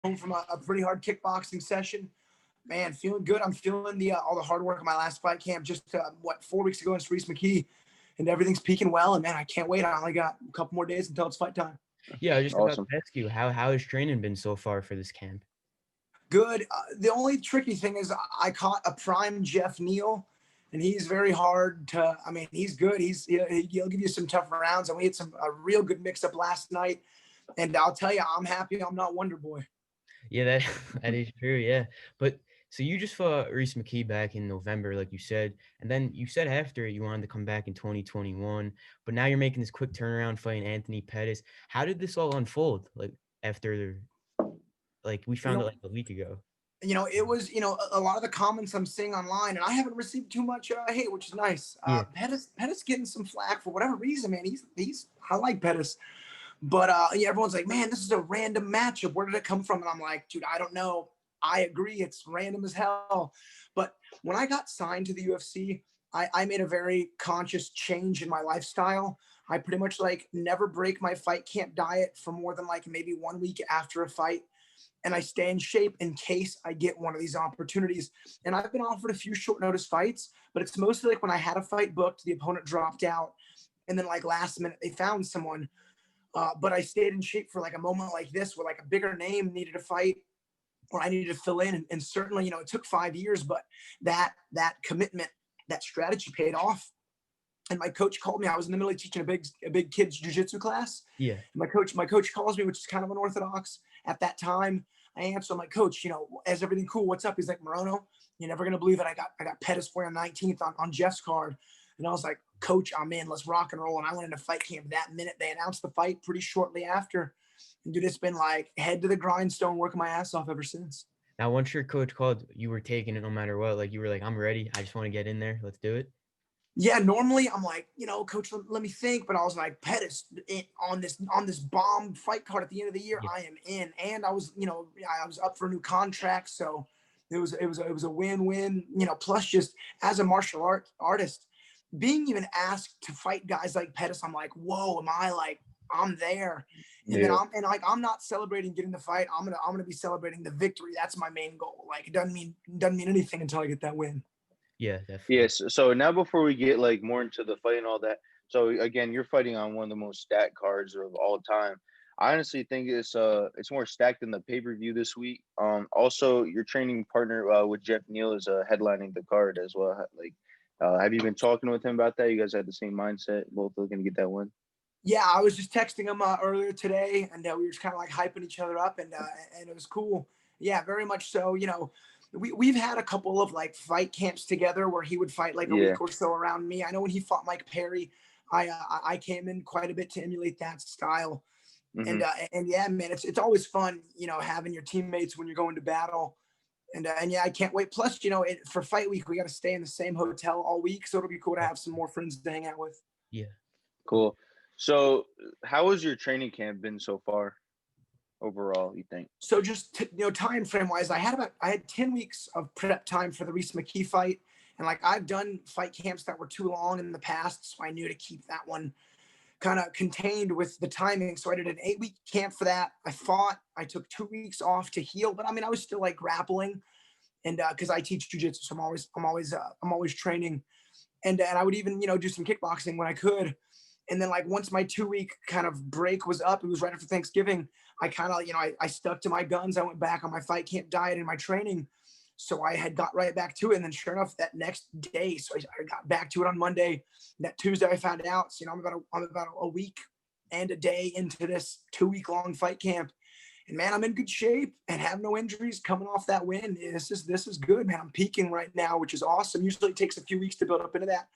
home from a pretty hard kickboxing session. Man, feeling good. I'm feeling the all the hard work of my last fight camp just 4 weeks ago in Reese McKee, and everything's peaking well. And man, I can't wait. I only got a couple more days until it's fight time. Yeah, I was just about Awesome. to ask you how has training been so far for this camp? Good. The only tricky thing is I caught a prime Geoff Neal, and he's very hard to. I mean, he's good. He'll give you some tough rounds, and we had a real good mix up last night. And I'll tell you, I'm happy I'm not Wonder Boy. Yeah, that that is true. Yeah, but so you just fought Reese McKee back in November, like you said, and then you said after you wanted to come back in 2021, but now you're making this quick turnaround fighting Anthony Pettis. How did this all unfold? Like after, like we You found it know, like a week ago. it was a lot of the comments I'm seeing online, and I haven't received too much hate, which is nice. Yeah, Pettis getting some flack for whatever reason, man. He's I like Pettis. But yeah, everyone's like, man, this is a random matchup. Where did it come from? And I'm like, dude, I don't know. I agree. It's random as hell. But when I got signed to the UFC, I made a very conscious change in my lifestyle. I pretty much like never break my fight camp diet for more than like maybe 1 week after a fight. And I stay in shape in case I get one of these opportunities. And I've been offered a few short notice fights, but it's mostly like when I had a fight booked, the opponent dropped out. And then like last minute, they found someone. But I stayed in shape for like a moment like this where like a bigger name needed a fight or I needed to fill in. And certainly, it took 5 years, but that commitment, that strategy paid off. And my coach called me. I was in the middle of teaching a big kids jiu-jitsu class. yeah, And my coach calls me, which is kind of unorthodox at that time. I answer, I'm like, coach, is everything cool? What's up? He's like, Morono, you're never gonna believe it. I got Pettis for you on 19th on Jeff's card. And I was like, coach, I'm in, let's rock and roll. And I went into fight camp that minute. They announced the fight pretty shortly after. And dude, it's been like head to the grindstone, working my ass off ever since. now once your coach called, you were taking it no matter what. Like you were like, I'm ready. I just want to get in there. Let's do it. Yeah, normally I'm like, coach, let me think. But I was like, Pettis on this bomb fight card at the end of the year, Yeah, I am in. And I was, I was up for a new contract. So it was a win-win, plus just as a martial artist, being even asked to fight guys like Pettis, I'm like, whoa, I'm there. And then Yeah. I'm not celebrating getting the fight. I'm gonna be celebrating the victory. That's my main goal. Like it doesn't mean anything until I get that win. yeah, definitely. Yes. So now before we get like more into the fight and all that, so again, you're fighting on one of the most stacked cards of all time. I honestly think it's more stacked than the pay-per-view this week. Also your training partner with Geoff Neal is headlining the card as well. Like have you been talking with him about that? You guys had the same mindset, both looking to get that win. Yeah, I was just texting him earlier today, and we were just kind of like hyping each other up, and it was cool. Yeah, very much so. We've had a couple of like fight camps together where he would fight like a Yeah. week or so around me. I know when he fought Mike Perry, I came in quite a bit to emulate that style. Hmm. And yeah, man, it's always fun, having your teammates when you're going to battle. And yeah, I can't wait. Plus, for fight week, we got to stay in the same hotel all week, so it'll be cool to have some more friends to hang out with. Yeah. Cool. So how has your training camp been so far overall, you think? So just time frame wise, I had 10 weeks of prep time for the Reese McKee fight, and like I've done fight camps that were too long in the past, so I knew to keep that one kind of contained with the timing. So I did an 8-week camp for that. I took 2 weeks off to heal, but I mean I was still like grappling, and because I teach jujitsu, so I'm always training, and I would even do some kickboxing when I could. And then like once my 2-week kind of break was up, it was right after Thanksgiving. I kind of, I stuck to my guns. I went back on my fight camp diet and my training. So I had got right back to it. And then sure enough, that next day, so I got back to it on Monday. That Tuesday, I found out, so, I'm about a week and a day into this 2-week long fight camp. And man, I'm in good shape and have no injuries coming off that win. This is good, man. I'm peaking right now, which is awesome. Usually it takes a few weeks to build up into that.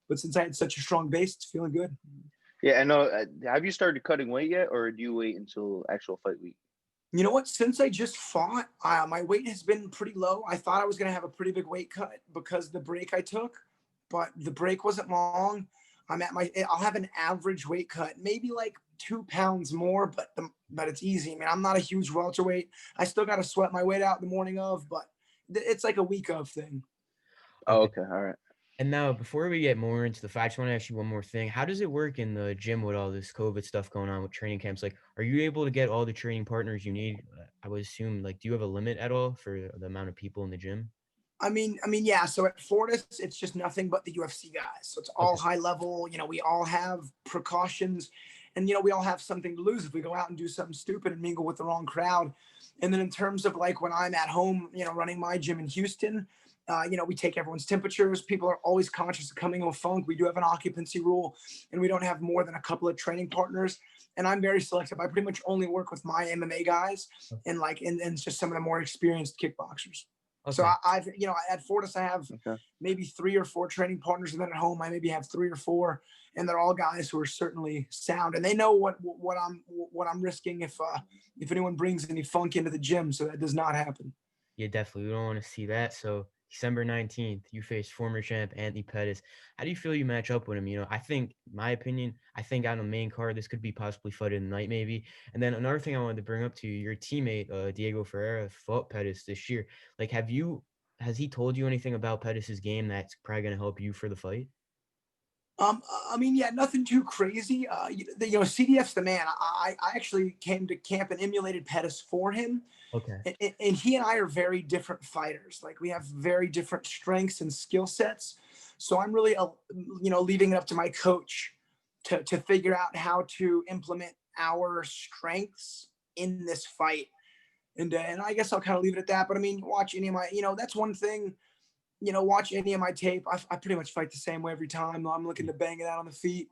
But since I had such a strong base, it's feeling good. Yeah, I know. Have you started cutting weight yet, or do you wait until actual fight week? You know what? Since I just fought, my weight has been pretty low. I thought I was going to have a pretty big weight cut because the break I took, but the break wasn't long. I'll have an average weight cut, maybe like 2 pounds more, but it's easy. I mean, I'm not a huge welterweight. I still got to sweat my weight out the morning of, but it's like a week of thing. Oh, Okay. okay, all right. And now, before we get more into the fight, I just want to ask you one more thing. How does it work in the gym with all this COVID stuff going on with training camps? Like, are you able to get all the training partners you need? I would assume, like, do you have a limit at all for the amount of people in the gym? Yeah. So at Fortis, it's just nothing but the UFC guys. So it's all Okay. high level. We all have precautions, and we all have something to lose if we go out and do something stupid and mingle with the wrong crowd. And then in terms of like when I'm at home, running my gym in Houston, we take everyone's temperatures. People are always conscious of coming in with funk. We do have an occupancy rule, and we don't have more than a couple of training partners. And I'm very selective. I pretty much only work with my MMA guys and just some of the more experienced kickboxers. So Okay. I've, at Fortis, I have Okay. maybe 3 or 4 training partners, and then at home, I maybe have 3 or 4, and they're all guys who are certainly sound, and they know what I'm risking if anyone brings any funk into the gym. So that does not happen. Yeah, definitely. We don't want to see that. So December 19th, you face former champ Anthony Pettis. How do you feel you match up with him? I think, my opinion, I think on the main card, this could be possibly fight of the night, maybe. And then another thing I wanted to bring up to you, your teammate, Diego Ferreira, fought Pettis this year. Like, has he told you anything about Pettis's game that's probably going to help you for the fight? Yeah, nothing too crazy. CDF's the man. I actually came to camp and emulated Pettis for him. Okay. And he and I are very different fighters. Like we have very different strengths and skill sets. So I'm really, leaving it up to my coach to figure out how to implement our strengths in this fight. And I guess I'll kind of leave it at that. But watch any of my, that's one thing. Watch any of my tape. I pretty much fight the same way every time. I'm looking to bang it out on the feet.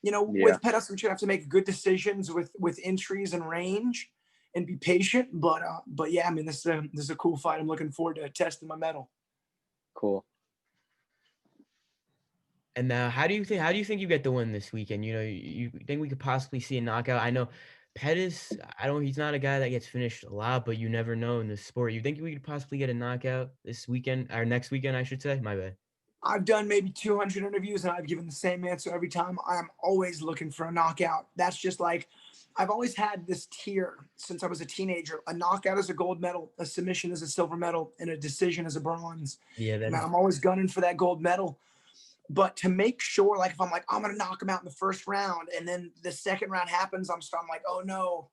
Yeah. With Pettis, I'm going to have to make good decisions with entries and range and be patient. But yeah, this is a cool fight. I'm looking forward to testing my mettle. Cool. And now, how do you think you get the win this weekend? You think we could possibly see a knockout? I know Pettis, he's not a guy that gets finished a lot, but you never know in this sport. You think we could possibly get a knockout this weekend or next weekend, I should say? My bad. I've done maybe 200 interviews and I've given the same answer every time. I'm always looking for a knockout. That's just like, I've always had this tier since I was a teenager. A knockout is a gold medal, a submission is a silver medal, and a decision is a bronze. Yeah, I'm always gunning for that gold medal. But to make sure, like if I'm like, I'm going to knock him out in the first round and then the second round happens, I'm like, oh no,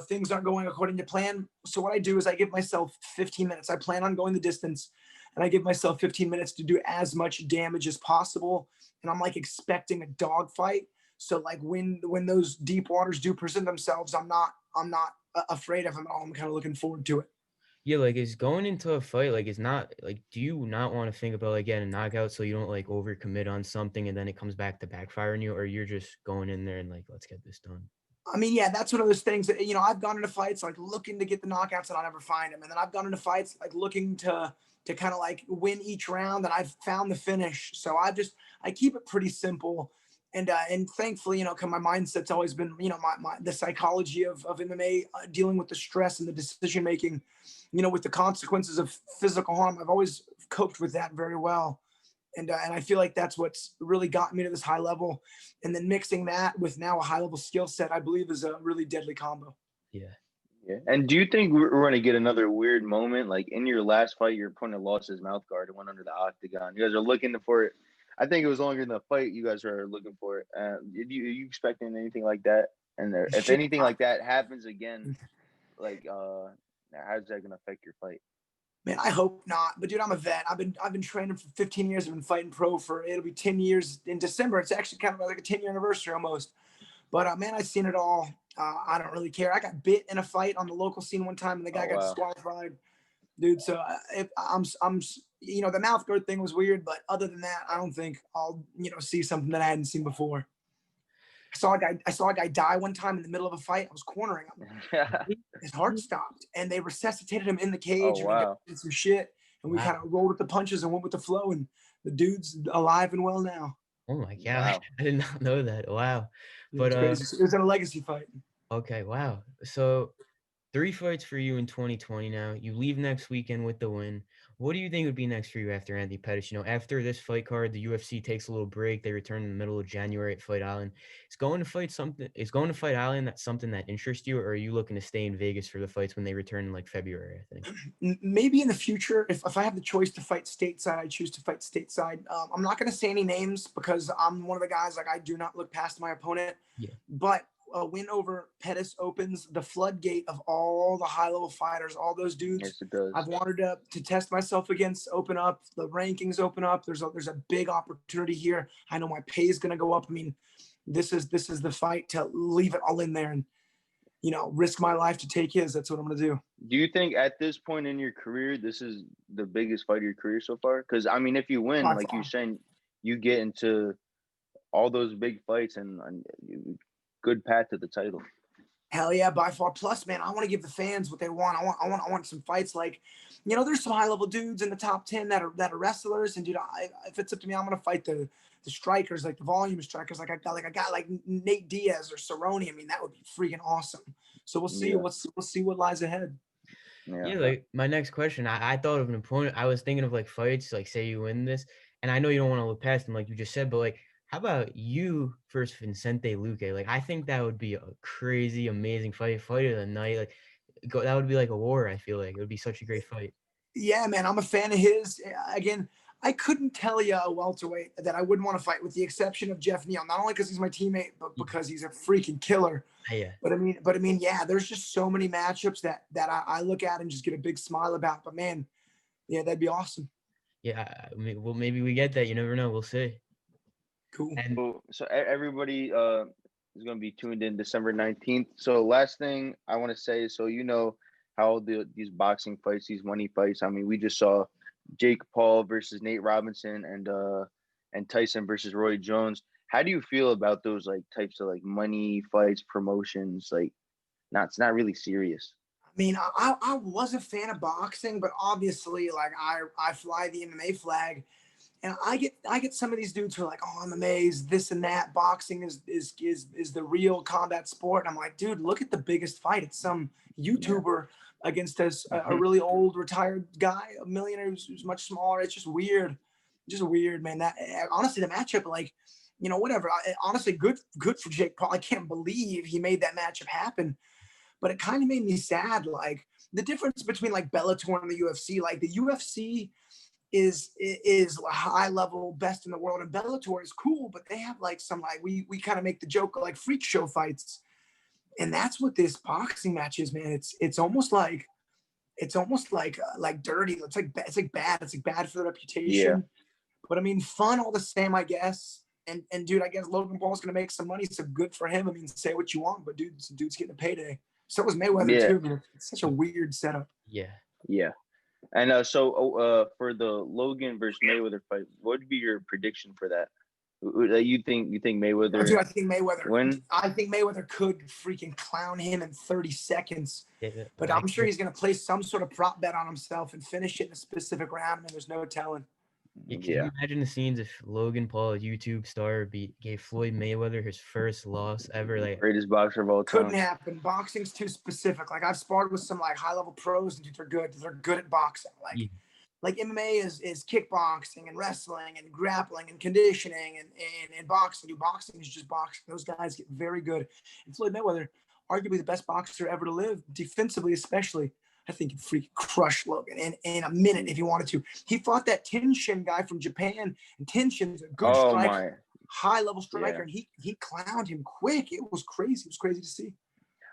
things aren't going according to plan. So what I do is I give myself 15 minutes. I plan on going the distance and I give myself 15 minutes to do as much damage as possible. And I'm like expecting a dogfight. So like when those deep waters do present themselves, I'm not afraid of them at all. I'm kind of looking forward to it. Yeah, like is going into a fight like it's not like do you not want to think about like getting a knockout so you don't like overcommit on something and then it comes back to backfire on you, or you're just going in there and like let's get this done? Yeah, that's one of those things that I've gone into fights like looking to get the knockouts and I'll never find them, and then I've gone into fights like looking to kind of like win each round and I've found the finish. So I keep it pretty simple, and thankfully my mindset's always been the psychology of MMA, dealing with the stress and the decision making, with the consequences of physical harm. I've always coped with that very well. And I feel like that's what's really gotten me to this high level. And then mixing that with now a high level skill set, I believe is a really deadly combo. Yeah. Yeah. And do you think we're going to get another weird moment? Like in your last fight, your opponent lost his mouth guard and went under the octagon. You guys are looking for it. I think it was longer than the fight. You guys are looking for it. Are you expecting anything like that? And if anything like that happens again, like, how's that going to affect your fight? Man, I hope not. But dude, I'm a vet. I've been training for 15 years. I've been fighting pro it'll be 10 years in December. It's actually kind of like a 10-year anniversary almost. But man, I've seen it all. I don't really care. I got bit in a fight on the local scene one time, and the guy got disqualified, dude. So I'm the mouth guard thing was weird, but other than that, I don't think I'll see something that I hadn't seen before. I saw a guy die one time in the middle of a fight. I was cornering him. His heart stopped, and they resuscitated him in the cage. Oh, wow. And we did some shit, and we kind of rolled with the punches and went with the flow. And the dude's alive and well now. Oh my God, Wow. I did not know that. Wow. But it's crazy. It was in a legacy fight. okay, wow. So 3 fights for you in 2020 now. You leave next weekend with the win. What do you think would be next for you after Anthony Pettis? After this fight card, the UFC takes a little break. They return in the middle of January at Fight Island. Is going to Fight Island that's something that interests you, or are you looking to stay in Vegas for the fights when they return in like February, I think? Maybe in the future, if I have the choice to fight stateside, I choose to fight stateside. I'm not going to say any names because I'm one of the guys, like, I do not look past my opponent. Yeah. But a win over Pettis opens the floodgate of all the high-level fighters, all those dudes. Yes, it does. I've wanted to test myself against, open up. The rankings open up. There's a big opportunity here. I know my pay is going to go up. I mean, this is the fight to leave it all in there and, risk my life to take his. That's what I'm going to do. Do you think at this point in your career, this is the biggest fight of your career so far? Because, I mean, if you win, like you're saying, you get into all those big fights and good path to the title. Hell yeah, by far. Plus, man, I want to give the fans what they want. I want some fights like, there's some high level dudes in the top 10 that are wrestlers. And dude, if it's up to me, I'm gonna fight the strikers, like the volume strikers. Like I got like Nate Diaz or Cerrone. I mean, that would be freaking awesome. So we'll see. Yeah. We'll see what lies ahead. Yeah, like my next question, I thought of an opponent. I was thinking of like fights, like say you win this, and I know you don't want to look past him, like you just said, but like, how about you versus Vicente Luque? Like, I think that would be a crazy, amazing fight of the night. Like, that would be like a war. I feel like it would be such a great fight. Yeah, man, I'm a fan of his. Again, I couldn't tell you a welterweight that I wouldn't want to fight, with the exception of Geoff Neal. Not only because he's my teammate, but because he's a freaking killer. Yeah. But I mean, yeah, there's just so many matchups that I look at and just get a big smile about. But man, yeah, that'd be awesome. Yeah, well, maybe we get that. You never know. We'll see. Cool. And so everybody is going to be tuned in December 19th. So last thing I want to say is, so how these boxing fights, these money fights. I mean, we just saw Jake Paul versus Nate Robinson and Tyson versus Roy Jones. How do you feel about those like types of like money fights, promotions? Like, it's not really serious. I mean, I was a fan of boxing, but obviously, like I fly the MMA flag, and I get some of these dudes who are like, oh, MMA is this and that. Boxing is the real combat sport. And I'm like, dude, look at the biggest fight. It's some YouTuber against a really old retired guy, a millionaire who's much smaller. It's just weird, man. That honestly, the matchup, like, whatever. Honestly, good for Jake Paul. I can't believe he made that matchup happen. But it kind of made me sad. Like, the difference between like Bellator and the UFC, like the UFC is high level, best in the world, and Bellator is cool, but they have like some, like, we kind of make the joke like freak show fights. And that's what this boxing match is, man. It's almost like dirty. It's like bad. It's like bad for the reputation. Yeah. But I mean, fun all the same, I guess. And dude, I guess Logan Paul's gonna make some money, so good for him. I mean, say what you want, but dude's getting a payday. So was Mayweather too. I mean, it's such a weird setup. Yeah. Yeah. And so for the Logan versus Mayweather fight, what would be your prediction for that? You think Mayweather? Dude, I think Mayweather. Win? I think Mayweather could freaking clown him in 30 seconds. Yeah, but I'm sure he's gonna place some sort of prop bet on himself and finish it in a specific round, and there's no telling. Can you imagine the scenes if Logan Paul, a YouTube star, gave Floyd Mayweather his first loss ever? Like, greatest boxer of all time. Couldn't happen. Boxing's too specific. Like, I've sparred with some like high level pros, and dude, they're good. They're good at boxing. Like MMA is kickboxing and wrestling and grappling and conditioning and boxing. Dude, boxing is just boxing. Those guys get very good. And Floyd Mayweather, arguably the best boxer ever to live, defensively especially. I think he'd freaking crush Logan in a minute if he wanted to. He fought that Tenshin guy from Japan, and Tenshin's a good striker, high-level striker, and he clowned him quick. It was crazy. It was crazy to see.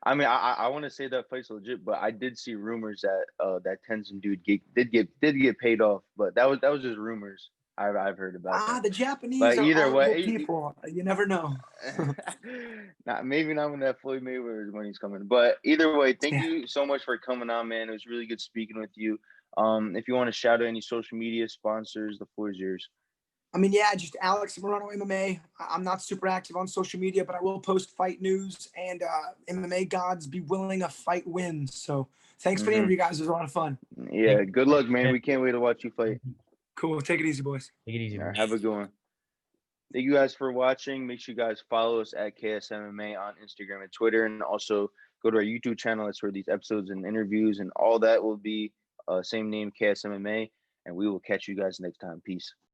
I mean, I want to say that fight's legit, but I did see rumors that that Tenzin dude did get paid off, but that was just rumors. I've heard about that. The Japanese but are either way, people. You never know. Maybe not when that Floyd Mayweather's money's coming. But either way, thank you so much for coming on, man. It was really good speaking with you. If you want to shout out any social media sponsors, the floor is yours. I mean, yeah, just Alex Morono MMA. I'm not super active on social media, but I will post fight news, and MMA gods be willing a fight wins. So thanks for the interview, guys. It was a lot of fun. Yeah, good luck, man. We can't wait to watch you fight. Cool. Take it easy, boys. Take it easy. All right, have a good one. Thank you guys for watching. Make sure you guys follow us at KSMMA on Instagram and Twitter, and also go to our YouTube channel. That's where these episodes and interviews and all that will be. Same name, KSMMA, and we will catch you guys next time. Peace.